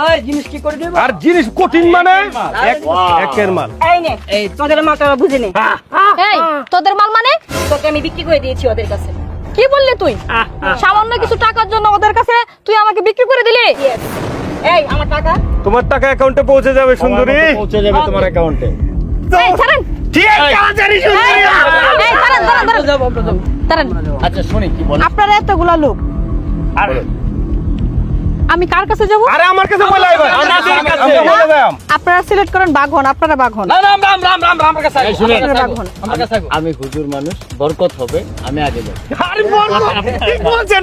ওই জিনিস কি করে দেব? আর জিনিস কঠিন মানে একের মাল। এই নে, এই তোদের মালটা বুঝে নে। এই তোদের মাল মানে তোকে আমি বিক্রি করে দিয়েছি ওদের কাছে। কি বললি তুই? সামান্য কিছু টাকার জন্য ওদের কাছে তুই আমাকে বিক্রি করে দিলি? Yes. এই আমার টাকা। তোমার টাকা অ্যাকাউন্টে পৌঁছে যাবে সুন্দরী। পৌঁছে যাবে তোমার অ্যাকাউন্টে। এই ছাড়েন। ঠিক তাড়াতাড়ি সুন্দরী। এই দাঁড়ান দাঁড়ান দাঁড়ান দাঁড়ান। আচ্ছা শুনি কি বল। আপনারা এতগুলা লোক, আরে আমি কার কাছে যাব? আরে আমার কাছে বলে আইবা। আমাদের কাছে। আমরা বলে যাম। আপনারা সিলেক্ট করেন বাঘ হন, আপনারা বাঘ হন। আমার কাছে আয়, শুনেন। আপনারা বাঘ হন। আমার কাছে আয়। আমি হুজুর মানুষ, বরকত হবে, আমি আগে যাব। আরে বল ঠিক বলছেন।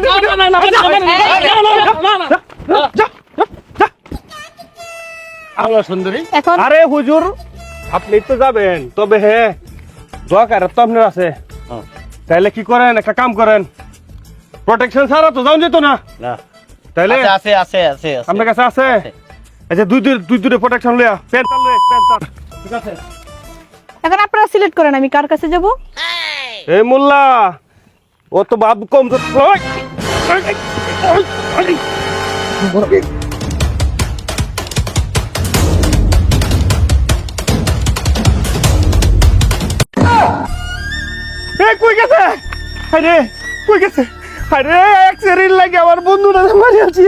আল্লাহ সুন্দরী। এখন আরে হুজুর আপনি তো যাবেন, তবে হ্যাঁ দরকার তো আপনার আছে। হ্যাঁ। তাইলে কি করেন, একটা কাম করেন, প্রোটেকশন ছাড়া তো যাওয়া যেত না। না। তাইলে আছে আছে আছে আছে। আপনার কাছে আছে? আছে। আচ্ছা দুই দূরে প্রোটেকশন লইয়া প্যান্ট ঠিক আছে। এখন আপনারা সিলেক্ট করেন আমি কার কাছে যাব? এই মোল্লা ও তো বাপ কম তো। কই গেছে? আরে কই গেছে? আরে অ্যাক্সিডেন্ট লাগে আমার বন্ধুরা মারি আছি।